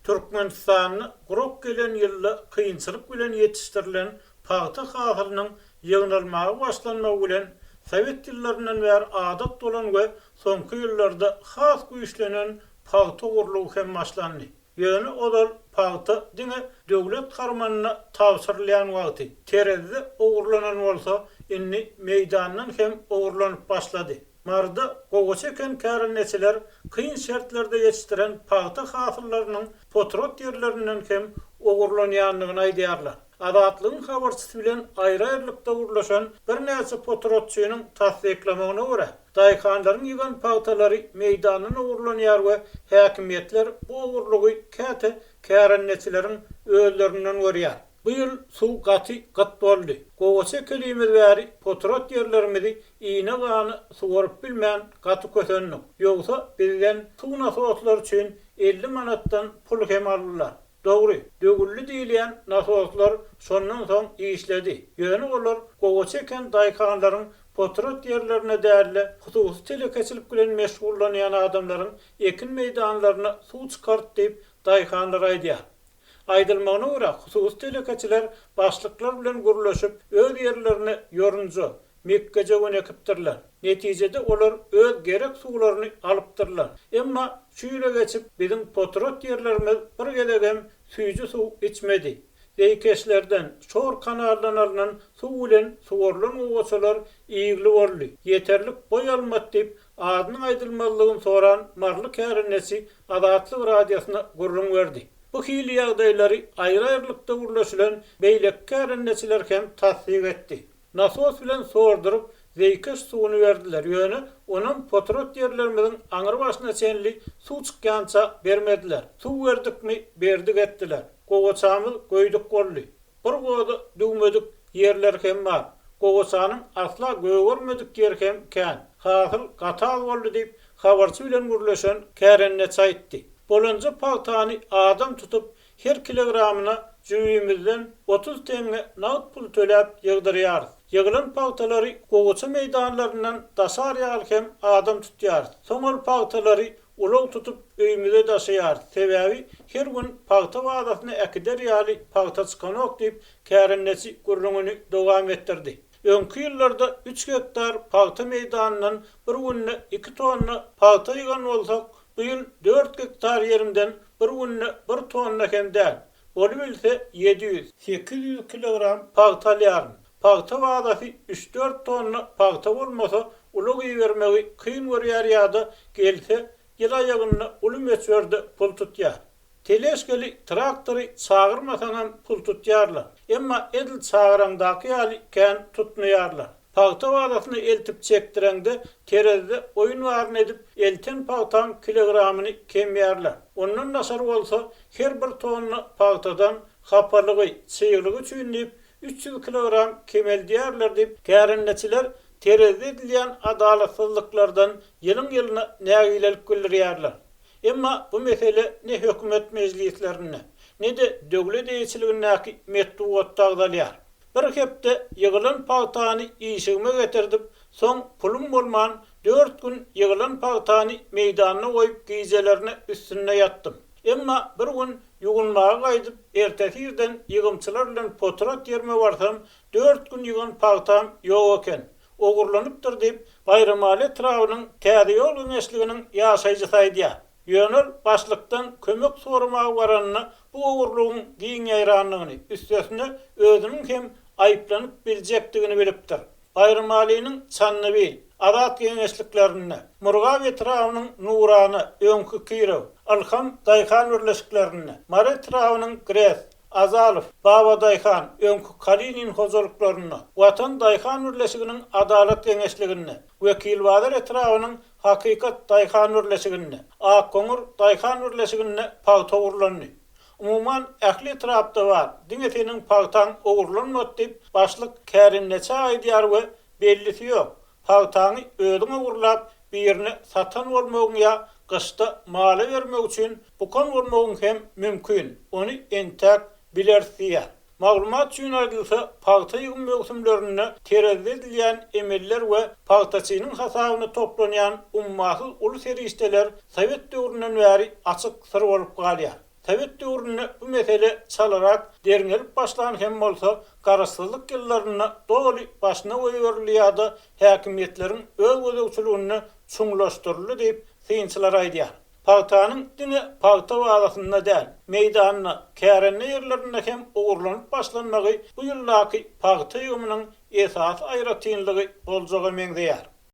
Türkmenistan'ı guruk gelen ýylda kynçylyk bilen ýetişdirilen paýta hasylynyň ýygnalmagy başlanmagy bilen Sowet ýyllaryndan bäri adat bolan we soňky ýyllarda has güýçlenen paýta gurulugy hem başlandy. Ýöne odal paýta diňe döwlet garmanyna tabsyrylýan wagty terezde ogurlanan bolsa, inni meýdandan hem ogurlanyp başlady. Marda gowy çeken kärenneçiler kyn şertlerde ýetişdiren paýta hasyllarynyň potrot ýerlerinden hem ogurlanýanlygyny aýdýarlar. Adatlygyň habarçysy bilen aýry-aýrylykda urlaşan bir näçe potrotçynyň tasdiklamagyna görä, daýkanlaryň ýygan paýtalary meýdandan ogurlanýar we häkimetler bu ogurlugy käte kärenneçileriň özlerinden görýär. Bu ýyl suw gat boldy. Gowaça kelimiz bäri potrot ýerlerimizi iýne gany suwaryp bilmän gaty kösenlik. Ýogsa bizden suw nasowatlar üçin 50 manatdan pul hem aldylar. Dogry, dögüllü diýilýän nasowatlar şondan soň işledi. Ýöne olar gowaça eken daýkanlaryň potrot ýerlerine däle hususy telekeçilik bilen meşgullanýan adamlaryň ekin meýdanlaryna suw çykart diýip daýkanlar aýdýar. Aýdylmagyna görä, hususy telekeçiler başlyklar bilen gurulşyp öz ýerlerini ýorunja, Mekkeje gönekipdirler. Netijede olar öz gerek suwlaryny alypdyrlar. Emma şu ýyla geçip bizim potrot ýerlerimiz bir gelegem süýji suw içmedi. Leýkeşlerden şor kanaldan alynan suw bilen suwarylan owaçalar iýigli boldy. Ýeterlik boy almat diýip adynyň aýdylmalygyny soran marly kärennesi adatlyk radiosyna gurrun berdi. Bu hili ýagdaýlary aýry-aýrylykda urlaşylan beýlek kärenneçiler hem tasdik etdi. Nasos bilen sordurup zeýkeş suwuny berdiler. Ýöne onuň potrot ýerlerimiziň aňyr başyna çenli suw çykýança bermediler. Suw berdikmi berdik etdiler. Gowaçamyz göýdük boldy. Bir goda düwmedik ýerler hem bar. Gowaçanyň asla göwürmedik ýer hem kän. Hasyl gatal boldy diýip habarçy bilen gurulşan kärenneçi aýtdy. Bolunca paýtany adam tutup her kilogramyna jüýümizden 30 tenge nagd pul töläp ýygdyrýar. Ýygylan paýtalary gowaça meýdanlaryndan daşar ýalkem adam tutýar. Soňal paýtalary ulug tutup öýümizde daşaýar. Sebäbi her gün paýta wadasyny äkider ýaly paýta çykanok diýip kärenneçi gurrungyny dowam etdirdi. Öňkü ýyllarda 3 hektar paýta meýdanyndan bir günde 2 tonna paýta ýygan bolsak, bu ýyl 4 hektar ýerimden bir günde 1 tonna hem däl. Bolu bilse 700-800 kilogram paýta alýaryn. Paýta wadasy 3-4 tonna paýta bolmasa ulug ýermegi kyn görýär ýa-da gelse ýyla ýagyna uly meçwerde pul tutýar. Teleskeli traktory çağırmasaň hem pul tutýarlar. Emma edil çağırandaky ýaly kän tutmaýarlar. Paýta wadasyny eltip çekdirende terezde oýun waryn edip elten paýtaň kilogramyny kemýärler. Ondan nasar bolsa her bir tonna paýtadan hapalygy, çyýylygy üçin diýip 300 kilogram kemeldiyarlar diýip kärenneçiler terezde edilýän adalatsyzlyklardan ýylyň-ýylyna nägilelik bildirýärler. Emma bu mesele ne hökümet meclislerine ne de döwlet eýçiligindäki metduat dagdalýar. Bir hepde ýygylan paýtany işigime getirdip, soň pulum bolman 4 gün ýygylan paýtany meýdanyna goýup gizelerine üstüne ýattym. Emma bir gün ýugunmaga gaýdyp, ertesi ýerden ýygymçylar bilen potrot ýerme barsam, 4 gün ýygan paýtam ýok eken. Ogurlanypdyr diýip, Bayramaly trawynyň täze ýol öňeşliginiň ýaşaýjysy aýdýar. Ýönür başlykdan kömek sormagy baranyna bu ogurlugyň giň ýaýranlygyny, üstesine özüniň hem aýyplanyp biljekdigini bilipdir. Bayramalynyň çanny bil, adat ýeňeşliklerine, Murga trawynyň Nurany, öňkü Kirew, Alham daýkan birleşiklerine, Mare trawynyň Gres, Azalow, Baba daýkan, öňkü Kalinin hojalyklaryna, Watan daýkan birleşiginiň adalet ýeňeşligine, Wekil Badar trawynyň Hakykat daýkan birleşigine, Akkoňur daýkan birleşigine paýta ogurlandy. Umuman ähli tarapda bar. Diňetiniň paýtaň ogurlanmady diýip başlyk kärenneçi aýdýar we bellisi ýok. Paýtany ödüň ogurlap bir ýerine satan bolmagyň ýa gyşda mala bermek üçin bukan bolmagyň hem mümkin. Ony entek bilersiýär. Maglumat üçin aýdylsa, paýta ýygym mövsümlerine terezde edilýän emeller we paýtaçynyň hasabyny toplanýan ummaty uly serişdeler Sowet döwründen bäri açyk sır bolup galýar. Sovet döwründe bu mesele çalarak derňelip başlan hem bolsa garaşsyzlyk ýyllaryna doly başyna goýberýärdi, häkimetlerin öz gözegçiliğini çuňlaşdyrly diýip synçylar aýdýar. Pagtanyň dini pagta wagtynda däl, meýdanyna, kärenne ýerlerinde hem ogurlanyp başlanmagy bu ýyllaky pagta ýygymynyň esas aýratynlygy boljagy meňzeýär.